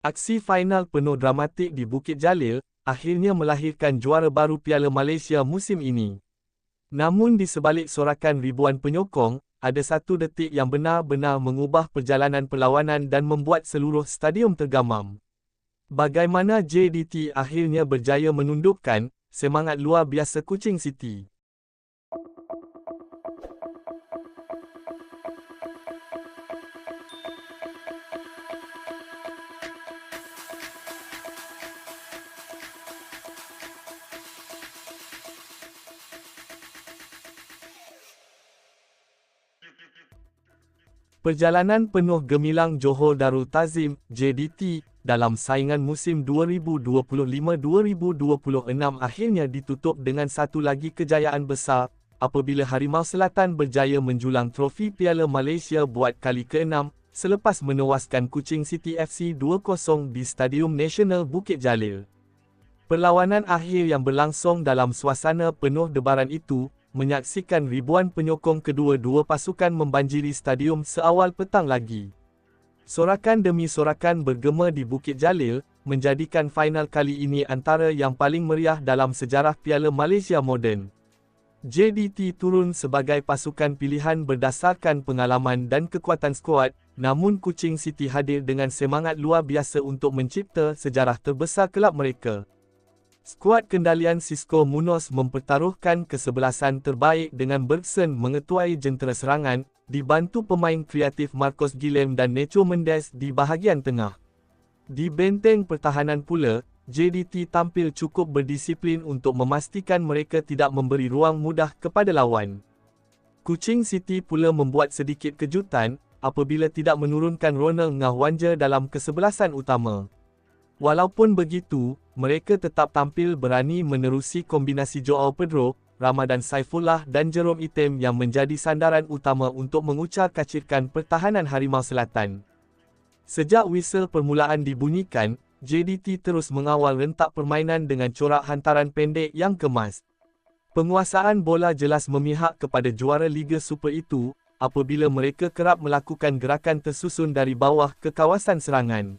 Aksi final penuh dramatik di Bukit Jalil, akhirnya melahirkan juara baru Piala Malaysia musim ini. Namun di sebalik sorakan ribuan penyokong, ada satu detik yang benar-benar mengubah perjalanan perlawanan dan membuat seluruh stadium tergamam. Bagaimana JDT akhirnya berjaya menundukkan semangat luar biasa Kuching City. Perjalanan penuh gemilang Johor Darul Ta'zim (JDT) dalam saingan musim 2025-2026 akhirnya ditutup dengan satu lagi kejayaan besar, apabila Harimau Selatan berjaya menjulang trofi Piala Malaysia buat kali ke-6, selepas menewaskan Kuching City FC 2-0 di Stadium Nasional Bukit Jalil. Perlawanan akhir yang berlangsung dalam suasana penuh debaran itu, menyaksikan ribuan penyokong kedua-dua pasukan membanjiri stadium seawal petang lagi. Sorakan demi sorakan bergema di Bukit Jalil, menjadikan final kali ini antara yang paling meriah dalam sejarah Piala Malaysia moden. JDT turun sebagai pasukan pilihan berdasarkan pengalaman dan kekuatan skuad, namun Kuching City hadir dengan semangat luar biasa untuk mencipta sejarah terbesar kelab mereka. Skuad kendalian Xisco Munoz mempertaruhkan kesebelasan terbaik dengan Bergson mengetuai jentera serangan, dibantu pemain kreatif Marcos Guillem dan Nacho Mendes di bahagian tengah. Di benteng pertahanan pula, JDT tampil cukup berdisiplin untuk memastikan mereka tidak memberi ruang mudah kepada lawan. Kuching City pula membuat sedikit kejutan, apabila tidak menurunkan Ronald Ngahwanja dalam kesebelasan utama. Walaupun begitu, mereka tetap tampil berani menerusi kombinasi Joao Pedro, Ramadan Saifullah dan Jerome Item yang menjadi sandaran utama untuk mengucar-kacirkan pertahanan Harimau Selatan. Sejak whistle permulaan dibunyikan, JDT terus mengawal rentak permainan dengan corak hantaran pendek yang kemas. Penguasaan bola jelas memihak kepada juara Liga Super itu, apabila mereka kerap melakukan gerakan tersusun dari bawah ke kawasan serangan.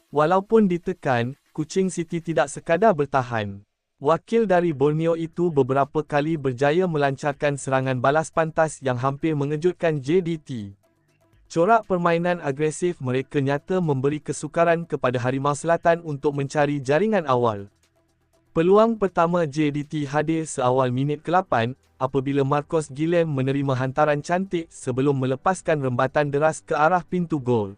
Walaupun ditekan, Kuching City tidak sekadar bertahan. Wakil dari Borneo itu beberapa kali berjaya melancarkan serangan balas pantas yang hampir mengejutkan JDT. Corak permainan agresif mereka nyata memberi kesukaran kepada Harimau Selatan untuk mencari jaringan awal. Peluang pertama JDT hadir seawal minit ke-8, apabila Marcos Guillem menerima hantaran cantik sebelum melepaskan rembatan deras ke arah pintu gol.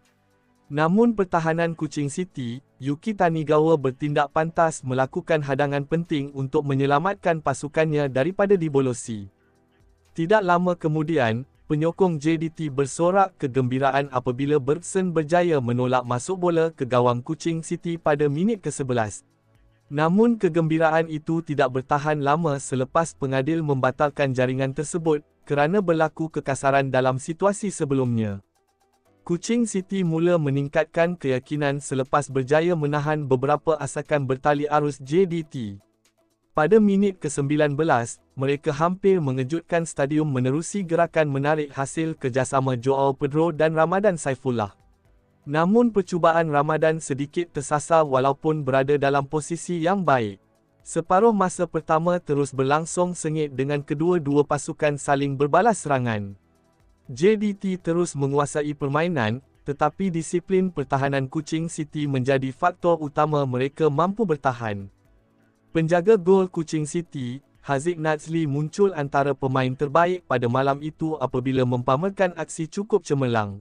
Namun pertahanan Kuching City, Yuki Tanigawa bertindak pantas melakukan hadangan penting untuk menyelamatkan pasukannya daripada dibolosi. Tidak lama kemudian, penyokong JDT bersorak kegembiraan apabila Bergson berjaya menolak masuk bola ke gawang Kuching City pada minit ke-11. Namun kegembiraan itu tidak bertahan lama selepas pengadil membatalkan jaringan tersebut, kerana berlaku kekasaran dalam situasi sebelumnya. Kuching City mula meningkatkan keyakinan selepas berjaya menahan beberapa asakan bertali arus JDT. Pada minit ke-19, mereka hampir mengejutkan stadium menerusi gerakan menarik hasil kerjasama Joao Pedro dan Ramadan Saifullah. Namun percubaan Ramadan sedikit tersasar walaupun berada dalam posisi yang baik. Separuh masa pertama terus berlangsung sengit dengan kedua-dua pasukan saling berbalas serangan. JDT terus menguasai permainan, tetapi disiplin pertahanan Kuching City menjadi faktor utama mereka mampu bertahan. Penjaga gol Kuching City, Haziq Nazli muncul antara pemain terbaik pada malam itu apabila mempamerkan aksi cukup cemerlang.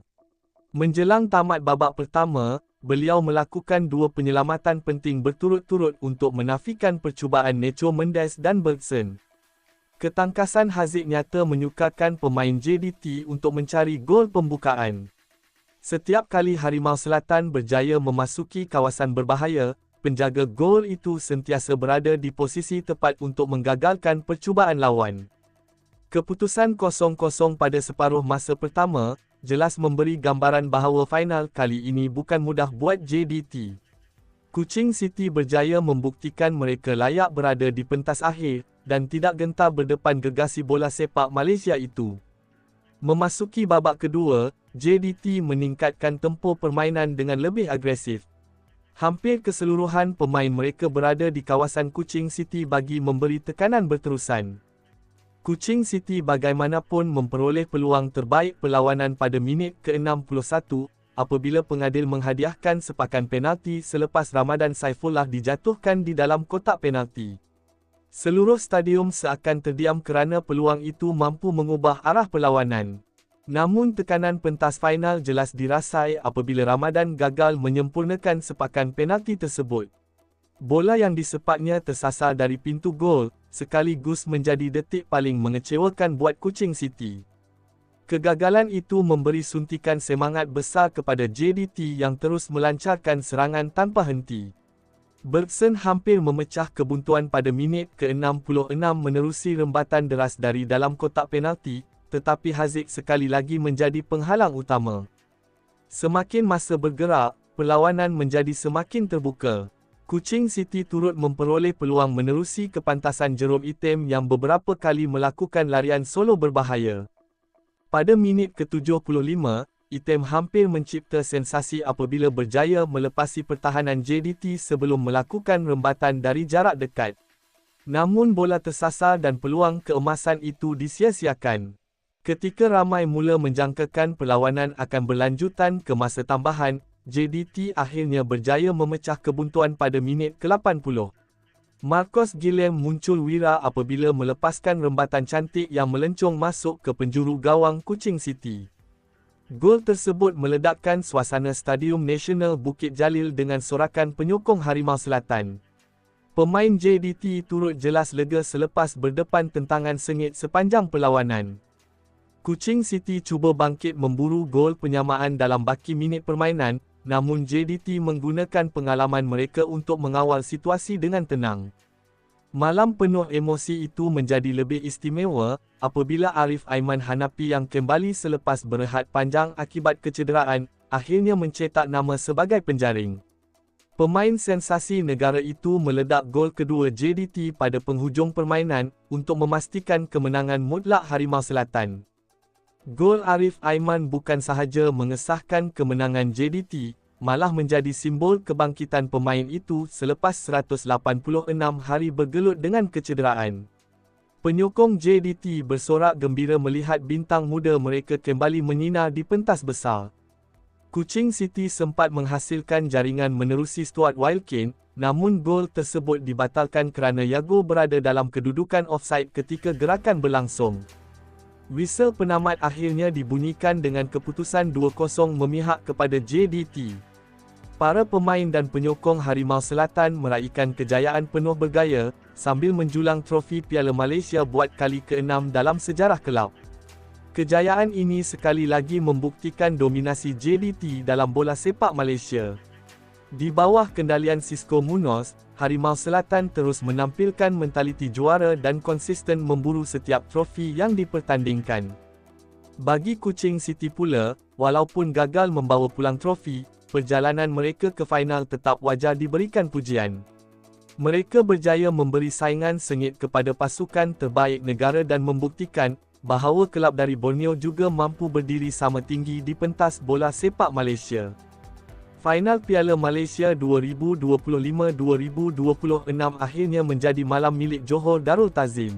Menjelang tamat babak pertama, beliau melakukan dua penyelamatan penting berturut-turut untuk menafikan percubaan Nacho Mendes dan Bergson. Ketangkasan Haziq nyata menyukarkan pemain JDT untuk mencari gol pembukaan. Setiap kali Harimau Selatan berjaya memasuki kawasan berbahaya, penjaga gol itu sentiasa berada di posisi tepat untuk menggagalkan percubaan lawan. Keputusan 0-0 pada separuh masa pertama, jelas memberi gambaran bahawa final kali ini bukan mudah buat JDT. Kuching City berjaya membuktikan mereka layak berada di pentas akhir, dan tidak gentar berdepan gegasi bola sepak Malaysia itu. Memasuki babak kedua, JDT meningkatkan tempo permainan dengan lebih agresif. Hampir keseluruhan pemain mereka berada di kawasan Kuching City bagi memberi tekanan berterusan. Kuching City bagaimanapun memperoleh peluang terbaik perlawanan pada minit ke-61, apabila pengadil menghadiahkan sepakan penalti selepas Ramadan Saifullah dijatuhkan di dalam kotak penalti. Seluruh stadium seakan terdiam kerana peluang itu mampu mengubah arah perlawanan. Namun tekanan pentas final jelas dirasai apabila Ramadan gagal menyempurnakan sepakan penalti tersebut. Bola yang disepaknya tersasar dari pintu gol, sekaligus menjadi detik paling mengecewakan buat Kuching City. Kegagalan itu memberi suntikan semangat besar kepada JDT yang terus melancarkan serangan tanpa henti. Bergson hampir memecah kebuntuan pada minit ke-66 menerusi rembatan deras dari dalam kotak penalti, tetapi Haziq sekali lagi menjadi penghalang utama. Semakin masa bergerak, perlawanan menjadi semakin terbuka. Kuching City turut memperoleh peluang menerusi kepantasan Jerome Item yang beberapa kali melakukan larian solo berbahaya. Pada minit ke-75, Item hampir mencipta sensasi apabila berjaya melepasi pertahanan JDT sebelum melakukan rembatan dari jarak dekat. Namun bola tersasar dan peluang keemasan itu disia-siakan. Ketika ramai mula menjangkakan perlawanan akan berlanjutan ke masa tambahan, JDT akhirnya berjaya memecah kebuntuan pada minit ke-80. Marcos Guillem muncul wira apabila melepaskan rembatan cantik yang melencong masuk ke penjuru gawang Kuching City. Gol tersebut meledakkan suasana Stadium Nasional Bukit Jalil dengan sorakan penyokong Harimau Selatan. Pemain JDT turut jelas lega selepas berdepan tentangan sengit sepanjang perlawanan. Kuching City cuba bangkit memburu gol penyamaan dalam baki minit permainan, namun JDT menggunakan pengalaman mereka untuk mengawal situasi dengan tenang. Malam penuh emosi itu menjadi lebih istimewa, apabila Arif Aiman Hanapi yang kembali selepas berehat panjang akibat kecederaan, akhirnya mencetak nama sebagai penjaring. Pemain sensasi negara itu meledak gol kedua JDT pada penghujung permainan, untuk memastikan kemenangan mutlak Harimau Selatan. Gol Arif Aiman bukan sahaja mengesahkan kemenangan JDT, malah menjadi simbol kebangkitan pemain itu selepas 186 hari bergelut dengan kecederaan. Penyokong JDT bersorak gembira melihat bintang muda mereka kembali menyinar di pentas besar. Kuching City sempat menghasilkan jaringan menerusi Stuart Wilkins, namun gol tersebut dibatalkan kerana Yago berada dalam kedudukan offside ketika gerakan berlangsung. Whistle penamat akhirnya dibunyikan dengan keputusan 2-0 memihak kepada JDT. Para pemain dan penyokong Harimau Selatan meraihkan kejayaan penuh bergaya, sambil menjulang trofi Piala Malaysia buat kali ke-6 dalam sejarah kelab. Kejayaan ini sekali lagi membuktikan dominasi JDT dalam bola sepak Malaysia. Di bawah kendalian Xisco Munoz, Harimau Selatan terus menampilkan mentaliti juara dan konsisten memburu setiap trofi yang dipertandingkan. Bagi Kuching City pula, walaupun gagal membawa pulang trofi, perjalanan mereka ke final tetap wajar diberikan pujian. Mereka berjaya memberi saingan sengit kepada pasukan terbaik negara dan membuktikan bahawa kelab dari Borneo juga mampu berdiri sama tinggi di pentas bola sepak Malaysia. Final Piala Malaysia 2025-2026 akhirnya menjadi malam milik Johor Darul Ta'zim.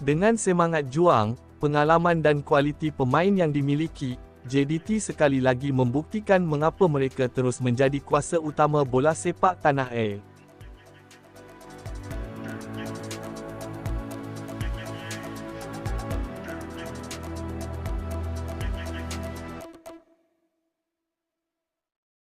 Dengan semangat juang, pengalaman dan kualiti pemain yang dimiliki, JDT sekali lagi membuktikan mengapa mereka terus menjadi kuasa utama bola sepak tanah air.